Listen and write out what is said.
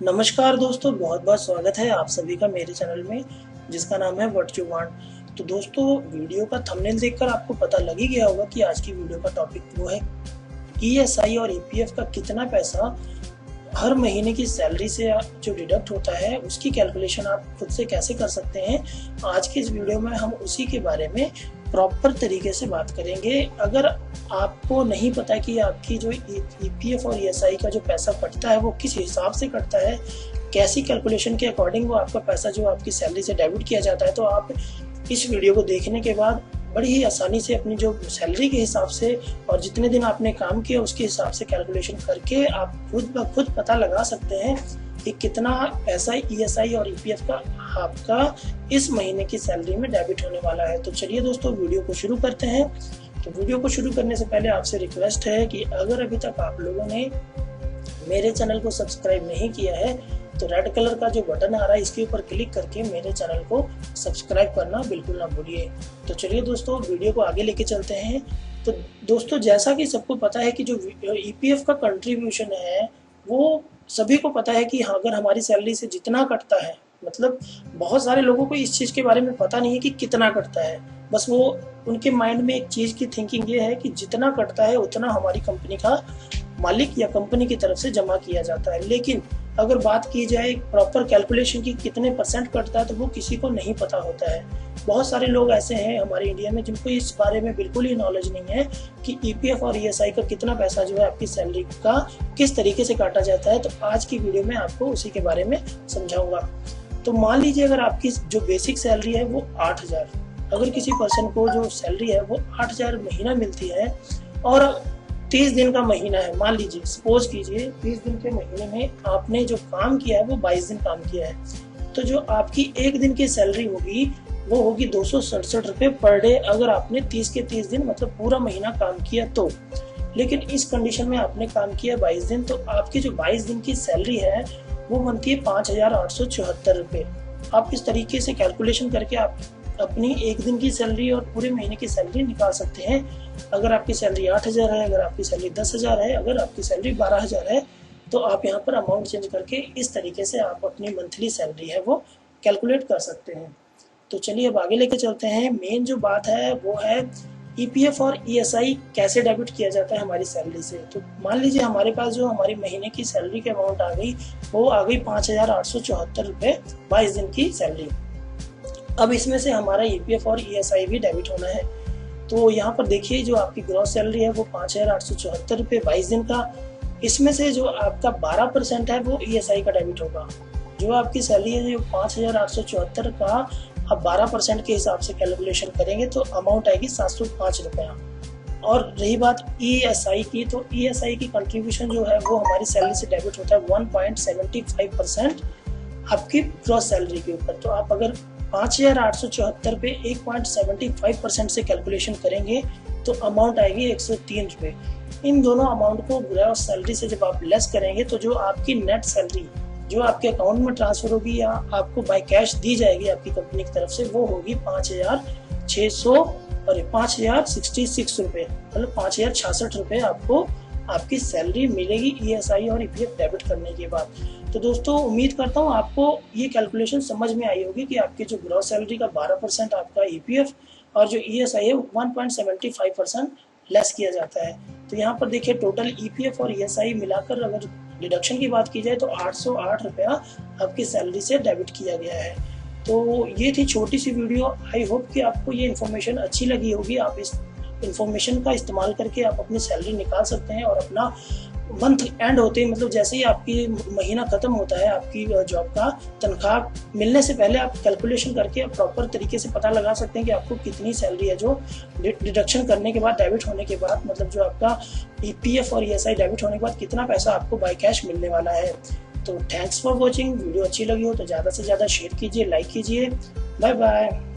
नमस्कार दोस्तों, बहुत बहुत स्वागत है आप सभी का मेरे चैनल में जिसका नाम है व्हाट यू वांट। तो दोस्तों, वीडियो का थंबनेल देखकर आपको पता लग ही गया होगा कि आज की वीडियो का टॉपिक वो है ईएसआई और ईपीएफ का कितना पैसा हर महीने की सैलरी से जो डिडक्ट होता है उसकी कैलकुलेशन आप खुद से कैसे कर सकते हैं। आज के इस वीडियो में हम उसी के बारे में प्रॉपर तरीके से बात करेंगे। अगर आपको नहीं पता कि आपकी जो ईपीएफ और ईएसआई का जो पैसा कटता है वो किस हिसाब से कटता है, कैसी कैलकुलेशन के अकॉर्डिंग वो आपका पैसा जो आपकी सैलरी से डेबिट किया जाता है, तो आप इस वीडियो को देखने के बाद बड़ी ही आसानी से अपनी जो सैलरी के हिसाब से और जितने दिन आपने काम किया उसके हिसाब से कैलकुलेशन करके आप खुद ब खुद पता लगा सकते हैं कि कितना पैसा ईएसआई और ईपीएफ का आपका इस महीने की सैलरी में डेबिट होने वाला है। तो चलिए दोस्तों, वीडियो को शुरू करते हैं। तो वीडियो को शुरू करने से पहले आपसे रिक्वेस्ट है कि अगर अभी तक आप लोगों ने मेरे चैनल को सब्सक्राइब नहीं किया है तो रेड कलर का जो बटन आ रहा है इसके ऊपर क्लिक करके मेरे चैनल को सब्सक्राइब करना बिल्कुल ना भूलिए। तो चलिए दोस्तों, वीडियो को आगे लेके चलते हैं। तो दोस्तों, जैसा कि सबको पता है कि जो ईपीएफ का कंट्रीब्यूशन है वो सभी को पता है कि अगर हमारी सैलरी से जितना कटता है, मतलब बहुत सारे लोगों को इस चीज़ के बारे में पता नहीं है कि कितना कटता है। बस वो उनके माइंड में एक चीज़ की थिंकिंग ये है कि जितना कटता है उतना हमारी कंपनी का मालिक या कंपनी की तरफ से जमा किया जाता है। लेकिन अगर बात की जाए प्रॉपर कैलकुलेशन की कितने परसेंट कटता है तो वो किसी को नहीं पता होता है। बहुत सारे लोग ऐसे हैं हमारे इंडिया में जिनको इस बारे में बिल्कुल ही नॉलेज नहीं है कि ईपीएफ और ईएसआई का कितना पैसा जो है आपकी सैलरी का किस तरीके से काटा जाता है। तो आज की वीडियो में आपको उसी के बारे में समझाऊंगा। तो मान लीजिए अगर आपकी जो बेसिक सैलरी है वो 8,000, अगर किसी पर्सन को जो सैलरी है वो 8,000 महीना मिलती है और 30 दिन का महीना है, मान लीजिए सपोज कीजिए 30 दिन के महीने में आपने जो काम किया है वो 22 दिन काम किया है, तो जो आपकी एक दिन की सैलरी होगी वो होगी 267 रुपये पर डे, अगर आपने 30 के 30 दिन मतलब पूरा महीना काम किया तो। लेकिन इस कंडीशन में आपने काम किया 22 दिन, तो आपकी जो 22 दिन की सैलरी है वो बनती है 5,874 रुपये। आप इस तरीके से कैलकुलेशन करके आप अपनी एक दिन की सैलरी और पूरे महीने की सैलरी निकाल सकते हैं। अगर आपकी सैलरी 8,000 है, अगर आपकी सैलरी 10,000 है, अगर आपकी सैलरी 12,000 है, तो आप यहाँ पर अमाउंट चेंज करके इस तरीके से आप अपनी मंथली सैलरी है वो कैलकुलेट कर सकते हैं। तो चलिए अब आगे लेके चलते हैं। मेन जो बात है वो है ईपीएफ और ईएसआई कैसे डेबिट किया जाता है हमारी सैलरी से। तो मान लीजिए हमारे पास जो हमारी महीने की सैलरी की अमाउंट आ गई वो आ गई 5,874 रुपये 22 दिन की सैलरी। अब इसमें से हमारा ईपीएफ और ईएसआई भी डेबिट होना है। तो यहाँ पर देखिए जो आपकी ग्रॉस सैलरी है वो 5,874 रुपये 22 दिन का, इसमें से जो आपका 12% है वो ईएसआई का डेबिट होगा। जो आपकी सैलरी है जो 5,874 का आप 12% के हिसाब से कैलकुलेशन करेंगे तो अमाउंट आएगी 705 रुपया। और रही बात ईएसआई की, तो ईएसआई की कंट्रीब्यूशन जो है वो हमारी सैलरी से डेबिट होता है 1.75% आपकी ग्रॉस सैलरी के ऊपर। तो आप अगर 5,874 पे 1.75% से कैलकुलेशन करेंगे तो अमाउंट आएगी 103 रुपये। इन दोनों अमाउंट को ग्रॉस सैलरी से जब आप लेस करेंगे तो जो आपकी नेट सैलरी जो आपके अकाउंट में ट्रांसफर होगी या आपको बाय कैश दी जाएगी आपकी कंपनी की तरफ से वो होगी 5,066 रुपये, मतलब 5,066 रुपये आपको आपकी सैलरी मिलेगी ईएसआई और ईपीएफ डेबिट करने के बाद। तो दोस्तों, उम्मीद करता हूँ आपको ये कैलकुलेशन समझ में आई होगी कि आपकी जो ग्रॉस सैलरी का 12% आपका ईपीएफ और जो ईएसआई है 1.75% लेस किया जाता है। तो यहाँ पर देखिए टोटल ईपीएफ और ईएसआई मिलाकर अगर डिडक्शन की बात की जाए तो 808 रुपया आपकी सैलरी से डेबिट किया गया है। तो ये थी छोटी सी वीडियो। आई होप कि आपको ये इन्फॉर्मेशन अच्छी लगी होगी। आप इस इन्फॉर्मेशन का इस्तेमाल करके आप अपनी सैलरी निकाल सकते हैं और अपना मंथ एंड होते ही, मतलब जैसे ही आपकी महीना खत्म होता है आपकी जॉब का तनख्वाह मिलने से पहले आप कैलकुलेशन करके आप प्रॉपर तरीके से पता लगा सकते हैं कि आपको कितनी सैलरी है जो डिडक्शन करने के बाद, डेबिट होने के बाद, मतलब जो आपका ईपीएफ और ईएसआई डेबिट होने के बाद कितना पैसा आपको बाय कैश मिलने वाला है। तो थैंक्स फॉर वॉचिंग। वीडियो अच्छी लगी हो तो ज़्यादा से ज़्यादा शेयर कीजिए, लाइक कीजिए। Bye bye.